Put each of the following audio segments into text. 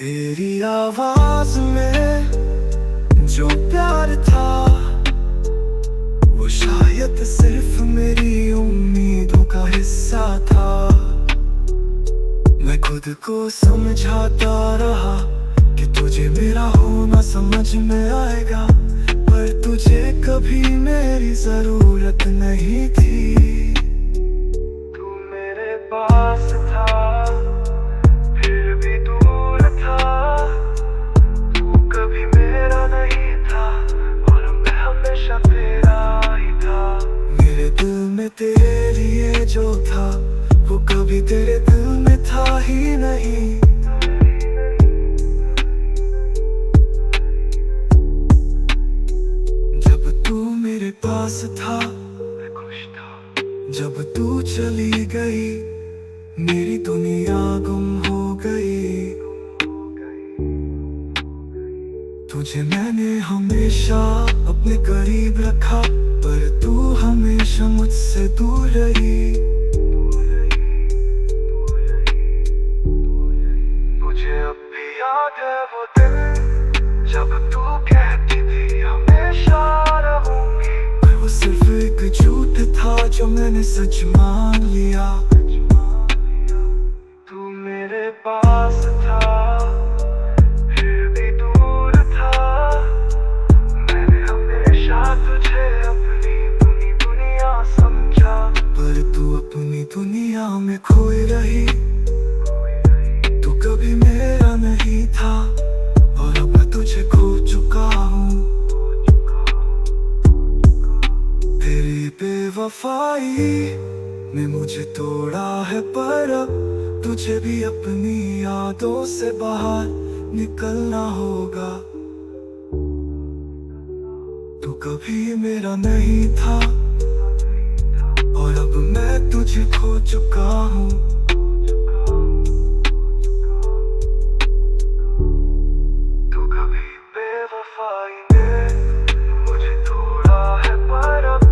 तेरी आवाज में जो प्यार था वो शायद सिर्फ मेरी उम्मीदों का हिस्सा था। मैं खुद को समझाता रहा कि तुझे मेरा होना समझ में आएगा, पर तुझे कभी मेरी जरूरत नहीं थी। तू मेरे पास था फिर भी दूर था, तू कभी मेरा नहीं था और मैं हमेशा तेरा ही था। मेरे दिल में तेरे लिए जो था वो कभी तेरे दिल में था ही नहीं। जब तू मेरे पास था मैं खुश था, जब तू चली गई मेरी दुनिया गुम हो गई। तुझे मैंने हमेशा अपने करीब रखा, पर तू हमेशा मुझसे दूर रही। मुझे अब भी याद है वो दिन जब तू कहती थी हमेशा रहूंगी, पर वो सिर्फ एक झूठ था जो मैंने सच मान लिया। तू मेरे पास था फिर भी दूर था, मैंने हमेशा तुझे अपनी दुनिया समझा, पर तू अपनी दुनिया में खोई रही। तू कभी मेरा नहीं था और अब मैं तुझे खो चुका हूँ। तेरी बेवफाई ने मुझे तोड़ा है, पर अब तुझे भी अपनी यादों से बाहर निकलना होगा। तू कभी मेरा नहीं था और अब मैं तुझे खो चुका हूँ। तू कभी बेवफाई ने मुझे तोड़ा है, पर अब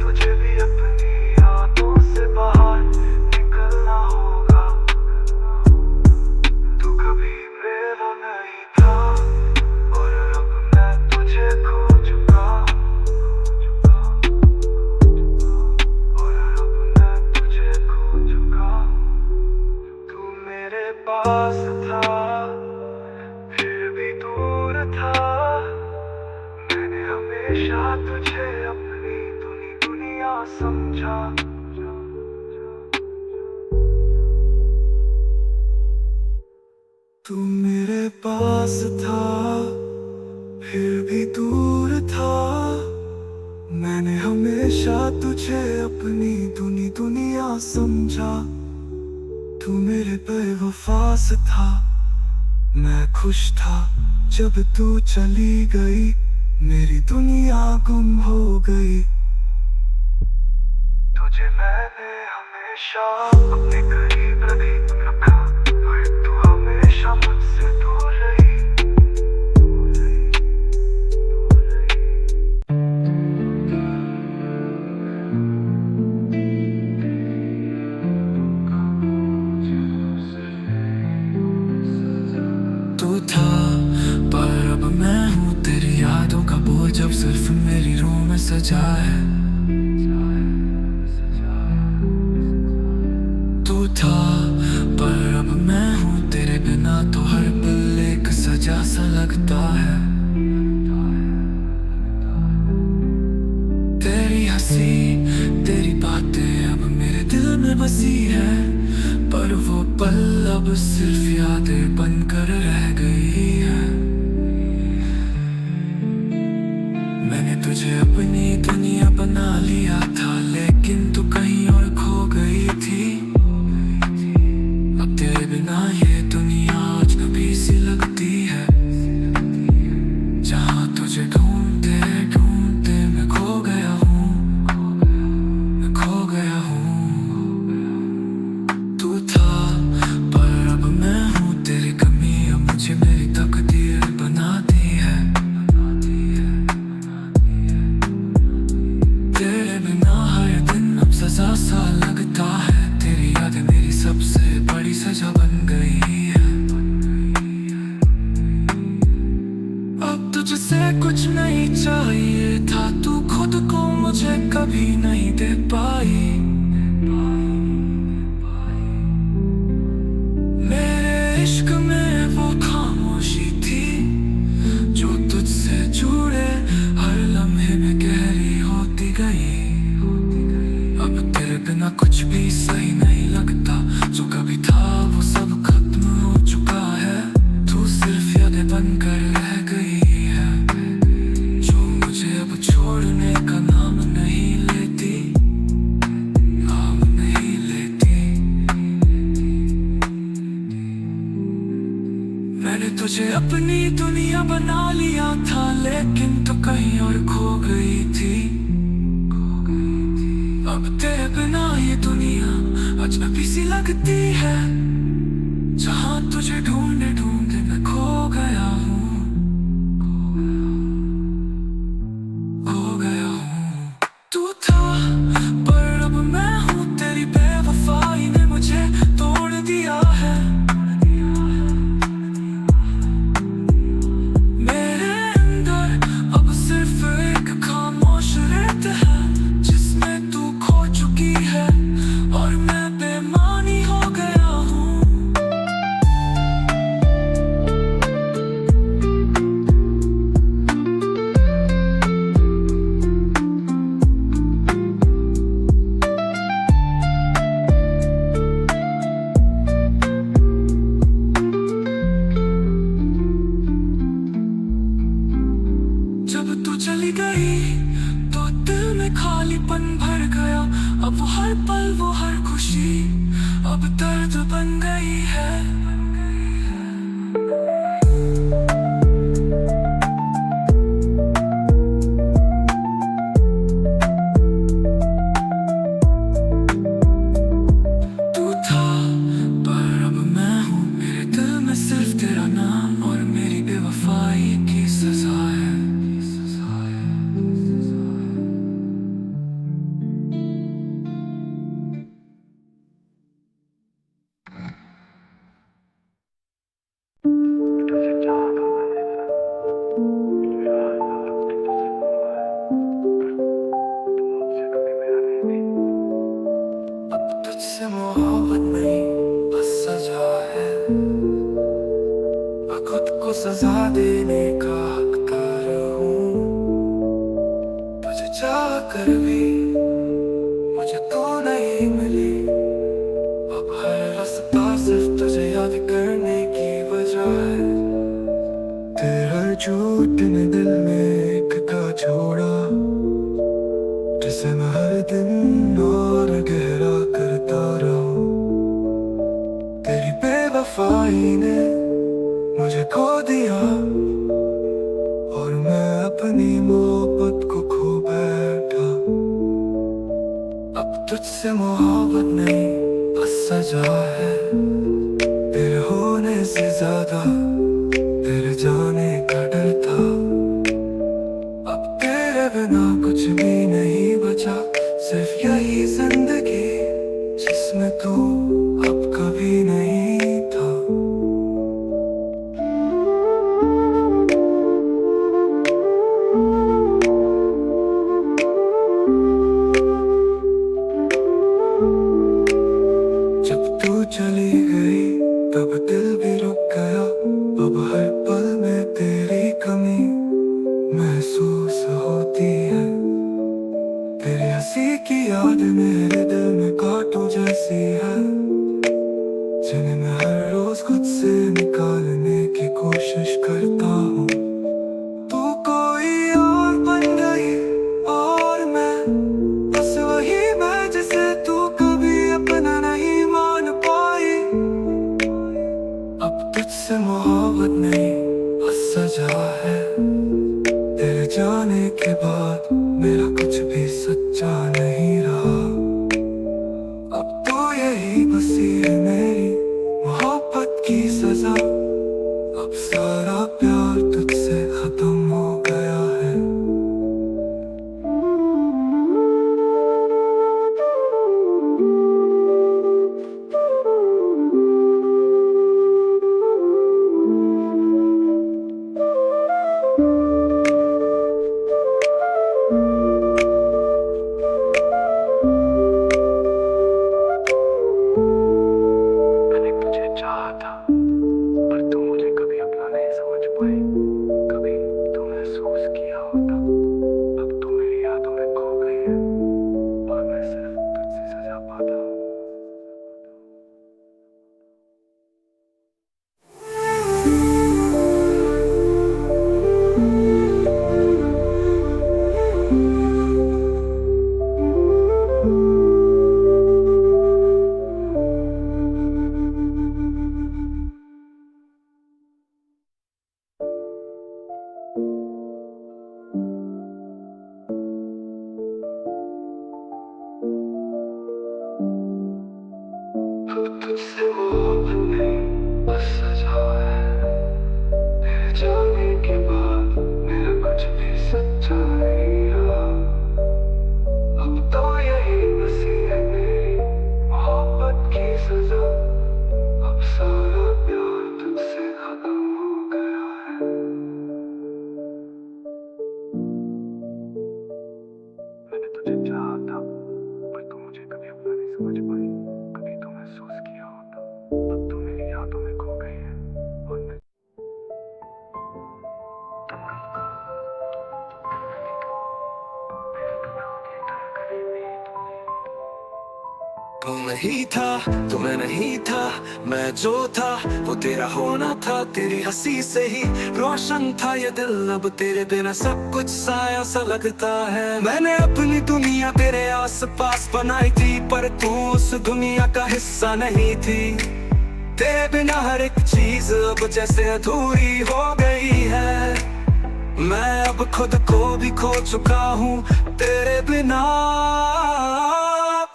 तुझे भी अपनी यादों से बाहर निकलना होगा। तू कभी मेरा नहीं था और अब मैं तुझे खो चुका हूँ। और अब मैं तुझे खो चुका हूँ। तू मेरे पास था फिर भी दूर था, मैंने हमेशा तुझे अपनी दुनिया समझा। तू मेरे पास था फिर भी दूर था, मैंने हमेशा तुझे अपनी दुनिया समझा। तू मेरे बेवफा से था, मैं खुश था जब तू चली गई, मेरी दुनिया गुम हो गई। तुझे मैंने हमेशा अपने करीब रखा, पर तू हमेशा मुझसे दूर रही। तू था पर अब मैं हूँ तेरी यादों का बोझ अब सिर्फ मेरी रूह में सजा है। तू था पर अब मैं हूँ तेरे बिना तो हर पल एक सजा सा लगता है। तेरी हंसी तेरी बातें अब मेरे दिल में बसी है, पर वो पल अब सिर्फ यादें बनकर रह गई है। मैंने तुझे अपनी दुनिया बना लिया था, लेकिन तू कहीं और खो गई थी। अब तेरे बिना ये दुनिया अजनबी सी लगती है, जहाँ तुझे ढूंढते ढूंढते मैं खो गया हूँ, मैं खो गया हूँ। तू था पर अब मैं हूँ तेरी कमी अब मुझे मेरी तकदीर बनाती है। तेरे बिना हर दिन अब सजा सा लगता है, तेरी मुझे कभी नहीं दे पाई। मेरे इश्क में वो खामोशी थी जो तुझसे जुड़े हर लम्हे में गहरी होती गई। अब तेरे बिना कुछ भी सही नहीं लगता, जो कभी था वो सब खत्म हो चुका है। तू सिर्फ यादें बनकर रह गई है, जो मुझे अब छोड़ने का नाम नहीं लेती, नाम नहीं लेती। मैंने तुझे अपनी दुनिया बना लिया था, लेकिन तो कहीं और खो गई थी। अब तेरे बिना ये दुनिया अजनबी सी लगती है, जहां तुझे ढूंढे ढूंढे मैं खो गया हूँ, खो गया हूँ। तू था पर अब मैं हूँ, तेरी बेवफाई ने मुझे तोड़ दिया है। मेरे अंदर अब सिर्फ एक खामोश रेत है, जिसमें तू खो चुकी है और मैं बेमानी हो गया हूँ। जब तू चली गई तो दिल में खालीपन भर गया। अब वो हर पल वो हर खुशी अब दर्द बन गई है। तू था पर अब मैं हूँ, मेरे दिल में सिर्फ तेरा नाम और मेरी बेवफाई की सजा है। अब तुझसे मोहब्बत नहीं बस सजा है, मैं खुद को सजा देने का हकदार हूँ। तुझे चाह कर भी मुझे तू नहीं मिली, अब हर रास्ता सिर्फ तुझे याद करने की वजह है। तेरा झूठ ने दिल में एक का छोड़ा, जिसे मैं हर दिन और गहरा करता रहूं। तेरी बेवफाई ने मुझे खो दिया और मैं अपनी मोहब्बत को खो बैठा। अब तुझसे मोहब्बत नहीं बस सजा है, तेरे होने से ज्यादा तेरे जाने का डर था। अब तेरे बिना कुछ भी नहीं बचा, सिर्फ यही जिंदगी जिसमें तू अब कभी नहीं था। जब तू चली गई तब दिल भी रुक गया, अब हर पल में तेरी कमी महसूस होती है। तेरी हंसी की याद मेरे दिल में कांटों जैसी है, जिन्हें मैं हर रोज खुद से निकालने की कोशिश करता हूँ। तू कोई और बन गई और मैं बस वही मैं जिसे तू कभी अपना नहीं मान पाई। अब तुझसे मोहब्बत नहीं बस सजा है, तेरे जाने के बाद मेरा कुछ भी सच्चा नहीं रहा। अब तो यही बसी है मेरी मोहब्बत की सजा, अब सारा प्यार तुझसे खत्म हो गया है। वो नहीं था, तू मैं नहीं था, मैं जो था वो तेरा होना था। तेरी हंसी से ही रोशन था ये दिल, अब तेरे बिना सब कुछ साया सा लगता है। मैंने अपनी दुनिया तेरे आस पास बनाई थी, पर तू उस दुनिया का हिस्सा नहीं थी। तेरे बिना हर एक चीज अब जैसे अधूरी हो गई है। मैं अब खुद को भी खो चुका हूँ तेरे बिना।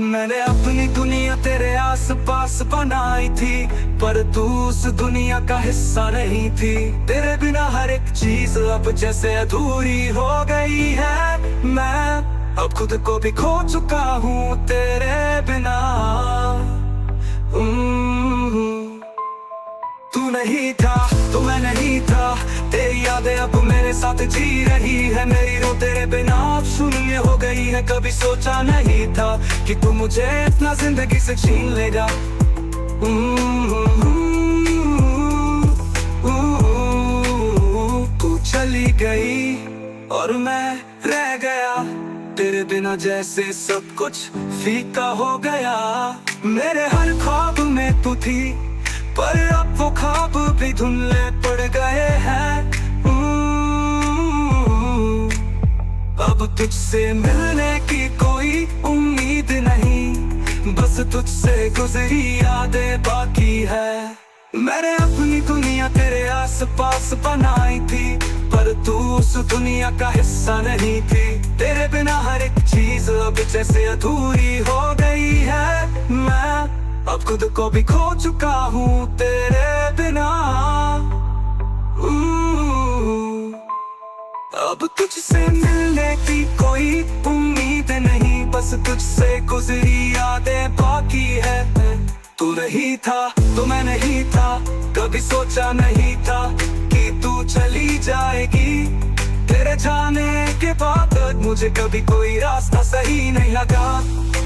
मैंने अपनी दुनिया तेरे आस पास बनाई थी, पर तू उस दुनिया का हिस्सा नहीं थी। तेरे बिना हर एक चीज अब जैसे अधूरी हो गई है। मैं अब खुद को भी खो चुका हूँ तेरे बिना। तू नहीं था, तू मैं नहीं था, तेरी यादें अब मेरे साथ जी रही है। मेरी रो तेरे बिना अब शून्य हो गई है। कभी सोचा नहीं था कि तू मुझे इतना जिंदगी से छीन लेगा। तू चली गई और मैं रह गया, तेरे बिना जैसे सब कुछ फीका हो गया। मेरे हर ख्वाब में तू थी, पर अब वो ख्वाब भी धुंधले पड़ गए हैं। अब तुझसे मिलने की कोई उम्मीद नहीं, बस तुझसे गुजरी यादें बाकी है। मैंने अपनी दुनिया तेरे आस पास बनाई थी, पर तू उस दुनिया का हिस्सा नहीं थी। तेरे बिना हर एक चीज अब जैसे अधूरी हो गई है। मैं अब खुद को भी खो चुका हूँ तेरे बिना। अब तुझसे मिलने की कोई उम्मीद नहीं, बस तुझसे गुजरी यादें बाकी है। तू नहीं था, तो मैं नहीं था, कभी सोचा नहीं था कि तू चली जाएगी। तेरे जाने के बाद मुझे कभी कोई रास्ता सही नहीं लगा।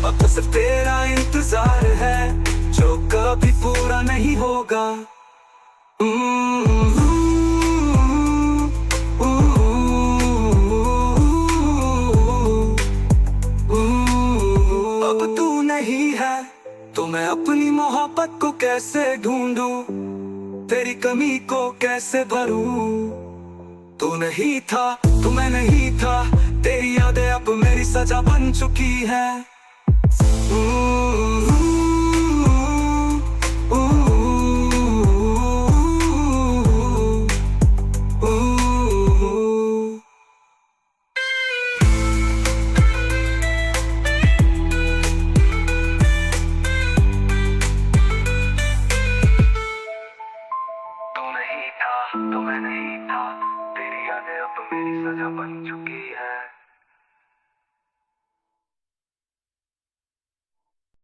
अब तो सिर्फ तेरा इंतजार है जो कभी पूरा नहीं होगा। अब तू नहीं है, तो मैं अपनी मोहब्बत को कैसे ढूंढूं, तेरी कमी को कैसे भरूं। तू नहीं था, तू मैं नहीं था, तेरी यादें अब मेरी सजा बन चुकी है। तू नहीं था, तो मैं नहीं था, तेरी यादें अब मेरी सजा बन चुकी है।